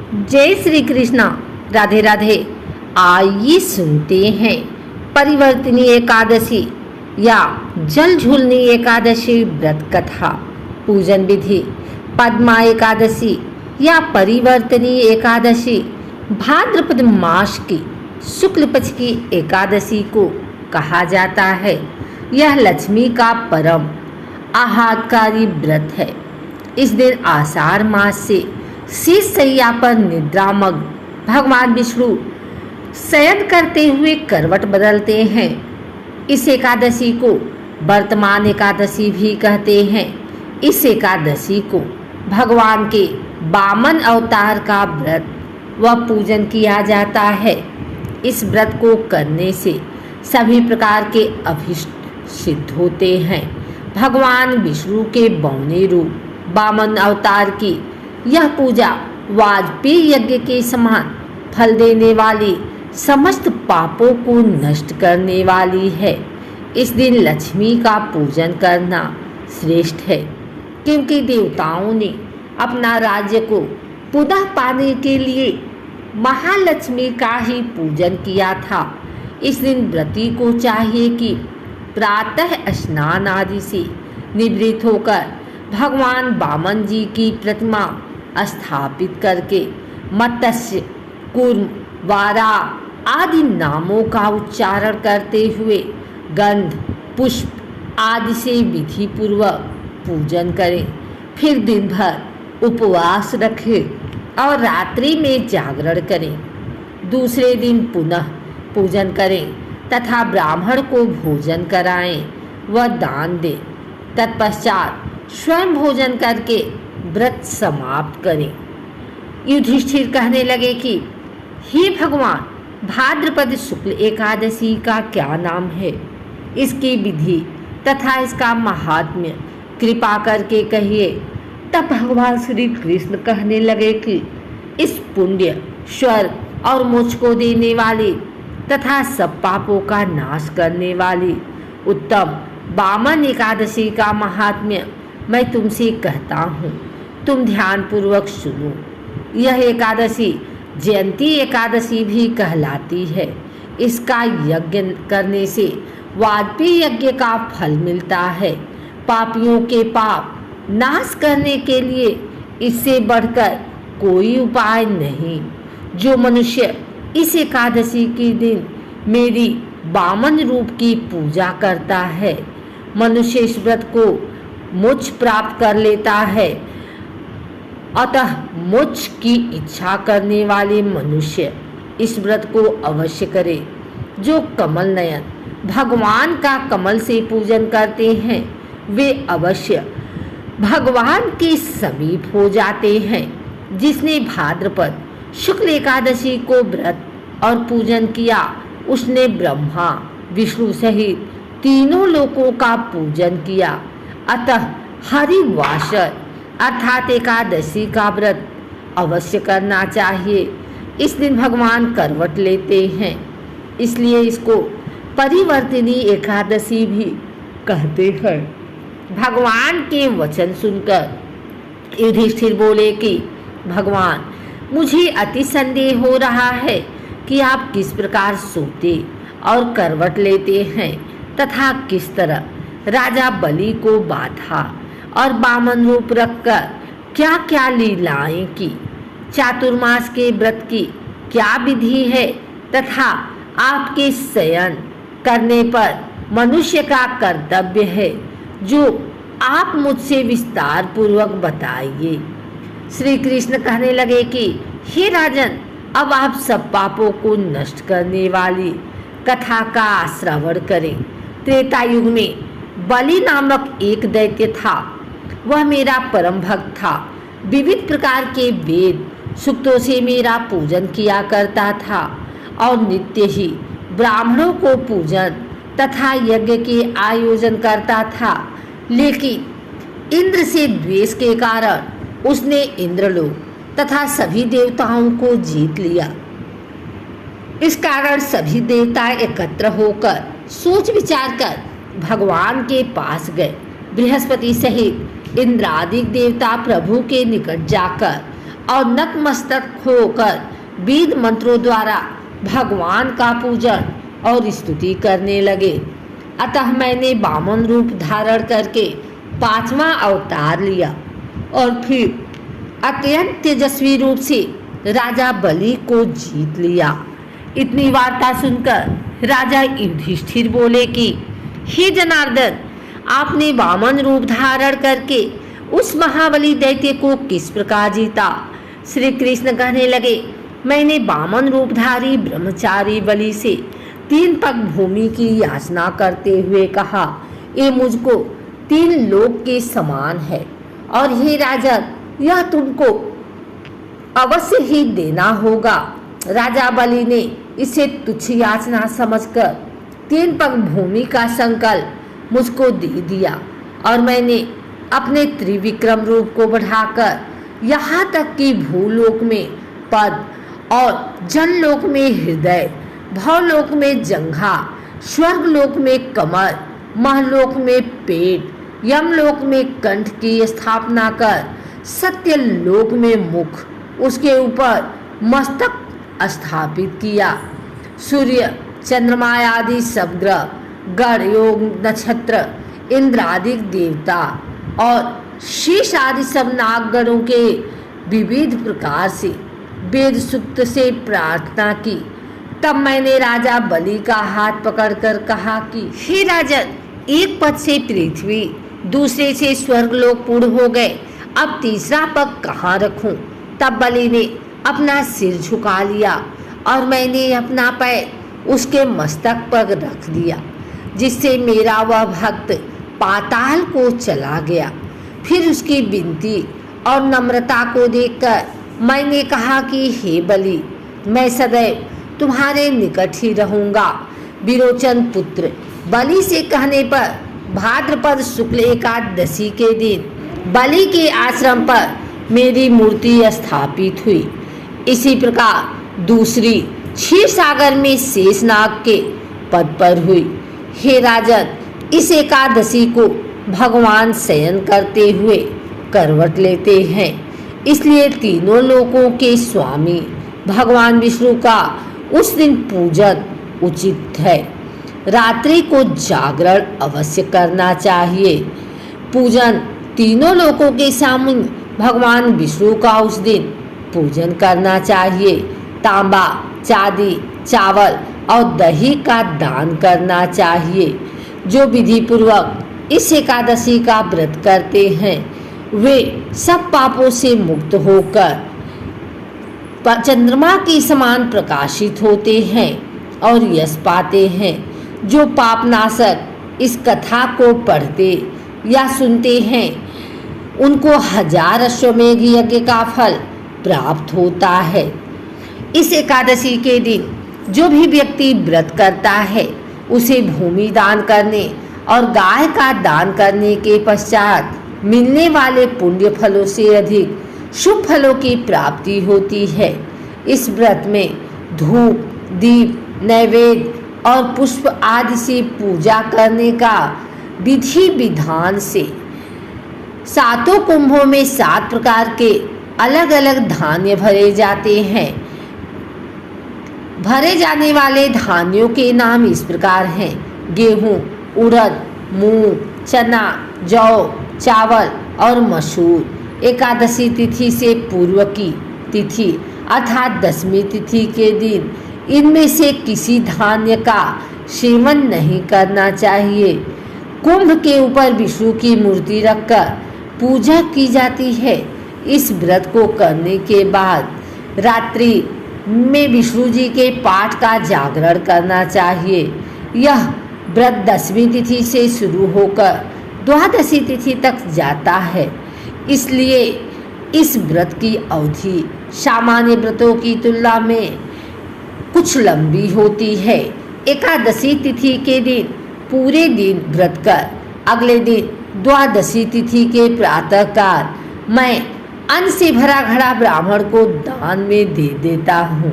जय श्री कृष्णा। राधे राधे। आइए सुनते हैं परिवर्तनी एकादशी या जल झूलनी एकादशी व्रत कथा, पूजन विधि। पद्मा एकादशी या परिवर्तनी एकादशी भाद्रपद मास की शुक्ल पक्ष की एकादशी को कहा जाता है। यह लक्ष्मी का परम आह्लादकारी व्रत है। इस दिन आषाढ़ मास से शीश सैया पर निद्रामग्न भगवान विष्णु शयन करते हुए करवट बदलते हैं। इस एकादशी को वर्तमान एकादशी भी कहते हैं। इस एकादशी को भगवान के वामन अवतार का व्रत व पूजन किया जाता है। इस व्रत को करने से सभी प्रकार के अभीष्ट सिद्ध होते हैं। भगवान विष्णु के बौने रूप वामन अवतार की यह पूजा वाजपेयी यज्ञ के समान फल देने वाली, समस्त पापों को नष्ट करने वाली है। इस दिन लक्ष्मी का पूजन करना श्रेष्ठ है, क्योंकि देवताओं ने अपना राज्य को पुनः पाने के लिए महालक्ष्मी का ही पूजन किया था। इस दिन व्रती को चाहिए कि प्रातः स्नान आदि से निवृत्त होकर भगवान वामन जी की प्रतिमा स्थापित करके मत्स्य, कूर्म, वारा आदि नामों का उच्चारण करते हुए गंध, पुष्प आदि से विधि पूर्वक पूजन करें। फिर दिन भर उपवास रखें और रात्रि में जागरण करें। दूसरे दिन पुनः पूजन करें तथा ब्राह्मण को भोजन कराएं व दान दें। तत्पश्चात स्वयं भोजन करके व्रत समाप्त करें। युधिष्ठिर कहने लगे कि हे भगवान, भाद्रपद शुक्ल एकादशी का क्या नाम है? इसकी विधि तथा इसका महात्म्य कृपा करके कहिए। तब भगवान श्री कृष्ण कहने लगे कि इस पुण्य, स्वर्ग और मोक्ष को देने वाली तथा सब पापों का नाश करने वाली उत्तम वामन एकादशी का महात्म्य मैं तुमसे कहता हूँ, तुम ध्यान पूर्वक सुनो। यह एकादशी जयंती एकादशी भी कहलाती है। इसका यज्ञ करने से वाजपेयी यज्ञ का फल मिलता है। पापियों के पाप नाश करने के लिए इससे बढ़कर कोई उपाय नहीं। जो मनुष्य इस एकादशी के दिन मेरी वामन रूप की पूजा करता है, मनुष्य इस व्रत को मोक्ष प्राप्त कर लेता है। अतः मोक्ष की इच्छा करने वाले मनुष्य इस व्रत को अवश्य करे। जो कमल नयन भगवान का कमल से पूजन करते हैं, वे अवश्य भगवान के समीप हो जाते हैं। जिसने भाद्रपद शुक्ल एकादशी को व्रत और पूजन किया, उसने ब्रह्मा, विष्णु सहित तीनों लोकों का पूजन किया। अतः हरिवासर अर्थात एकादशी का व्रत अवश्य करना चाहिए। इस दिन भगवान करवट लेते हैं, इसलिए इसको परिवर्तनी एकादशी भी कहते हैं। भगवान के वचन सुनकर युधिष्ठिर बोले कि भगवान, मुझे अति संदेह हो रहा है कि आप किस प्रकार सोते और करवट लेते हैं तथा किस तरह राजा बलि को बाधा और वामन रूप रखकर क्या क्या लीलाएं की। चातुर्मास के व्रत की क्या विधि है तथा आपके शयन करने पर मनुष्य का कर्तव्य है, जो आप मुझसे विस्तार पूर्वक बताइए। श्री कृष्ण कहने लगे कि हे राजन, अब आप सब पापों को नष्ट करने वाली कथा का श्रवण करें। त्रेता युग में बलि नामक एक दैत्य था। वह मेरा परम भक्त था। विविध प्रकार के वेद सूक्तों से मेरा पूजन किया करता था और नित्य ही ब्राह्मणों को पूजन तथा यज्ञ के आयोजन करता था। लेकिन इंद्र से द्वेष के कारण उसने इंद्रलोक तथा सभी देवताओं को जीत लिया। इस कारण सभी देवता एकत्र होकर सोच विचार कर भगवान के पास गए। बृहस्पति सहित इंद्रादि देवता प्रभु के निकट जाकर और नतमस्तक होकर वेद मंत्रों द्वारा भगवान का पूजन और स्तुति करने लगे। अतः मैंने वामन रूप धारण करके 5वां अवतार लिया और फिर अत्यंत तेजस्वी रूप से राजा बलि को जीत लिया। इतनी वार्ता सुनकर राजा युधिष्ठिर बोले कि हे जनार्दन, आपने वामन रूप धारण करके उस महाबली दैत्य को किस प्रकार जीता? श्री कृष्ण कहने लगे, मैंने वामन रूपधारी ब्रह्मचारी बलि से 3 पग भूमि की याचना करते हुए कहा, ये मुझको 3 लोक के समान है और हे राजन, यह तुमको अवश्य ही देना होगा। राजा बलि ने इसे तुच्छ याचना समझकर 3 पग भूमि का संकल्प मुझको दे दिया और मैंने अपने त्रिविक्रम रूप को बढ़ाकर यहाँ तक कि भूलोक में पद और जनलोक में हृदय, भवलोक में जंघा, स्वर्गलोक में कमर, महलोक में पेट, यमलोक में कंठ की स्थापना कर सत्यलोक में मुख, उसके ऊपर मस्तक स्थापित किया। सूर्य, चंद्रमा आदि सब ग्रह, गण, योग, नक्षत्र, इंद्र आदि देवता और शेष आदि सब नागगणों के विविध प्रकार से वेद सूक्त से प्रार्थना की। तब मैंने राजा बलि का हाथ पकड़कर कहा कि हे राजन, एक पद से पृथ्वी, दूसरे से स्वर्गलोक पूर्ण हो गए, अब तीसरा पग कहाँ रखूं? तब बलि ने अपना सिर झुका लिया और मैंने अपना पैर उसके मस्तक पर रख दिया, जिससे मेरा वह भक्त पाताल को चला गया। फिर उसकी विनती और नम्रता को देखकर मैंने कहा कि हे बलि, मैं सदैव तुम्हारे निकट ही रहूंगा। विरोचन पुत्र बलि से कहने पर भाद्रपद शुक्ल एकादशी के दिन बलि के आश्रम पर मेरी मूर्ति स्थापित हुई। इसी प्रकार दूसरी क्षीर सागर में शेषनाग के पद पर हुई। हे राजन, इस एकादशी को भगवान शयन करते हुए करवट लेते हैं, इसलिए तीनों लोकों के स्वामी भगवान विष्णु का उस दिन पूजन उचित है। रात्रि को जागरण अवश्य करना चाहिए। पूजन तीनों लोकों के स्वामी भगवान विष्णु का उस दिन पूजन करना चाहिए। तांबा, चांदी, चावल और दही का दान करना चाहिए। जो विधि पूर्वक इस एकादशी का व्रत करते हैं वे सब पापों से मुक्त होकर चंद्रमा के समान प्रकाशित होते हैं और यश पाते हैं। जो पापनाशक इस कथा को पढ़ते या सुनते हैं उनको 1000 अश्वमेध यज्ञ का फल प्राप्त होता है। इस एकादशी के दिन जो भी व्यक्ति व्रत करता है उसे भूमि दान करने और गाय का दान करने के पश्चात मिलने वाले पुण्य फलों से अधिक शुभ फलों की प्राप्ति होती है। इस व्रत में धूप, दीप, नैवेद्य और पुष्प आदि से पूजा करने का विधि विधान से 7 कुंभों में 7 प्रकार के अलग अलग धान्य भरे जाते हैं। भरे जाने वाले धान्यों के नाम इस प्रकार हैं: गेहूं, उड़द, मूंग, चना, जौ, चावल और मसूर। एकादशी तिथि से पूर्व की तिथि अर्थात 10वीं तिथि के दिन इनमें से किसी धान्य का सेवन नहीं करना चाहिए। कुंभ के ऊपर विष्णु की मूर्ति रखकर पूजा की जाती है। इस व्रत को करने के बाद रात्रि में विष्णु जी के पाठ का जागरण करना चाहिए। यह व्रत 10वीं तिथि से शुरू होकर द्वादशी तिथि तक जाता है, इसलिए इस व्रत की अवधि सामान्य व्रतों की तुलना में कुछ लंबी होती है। एकादशी तिथि के दिन पूरे दिन व्रत कर अगले दिन द्वादशी तिथि के प्रातःकाल मैं अन्न से भरा घड़ा ब्राह्मण को दान में दे देता हूँ।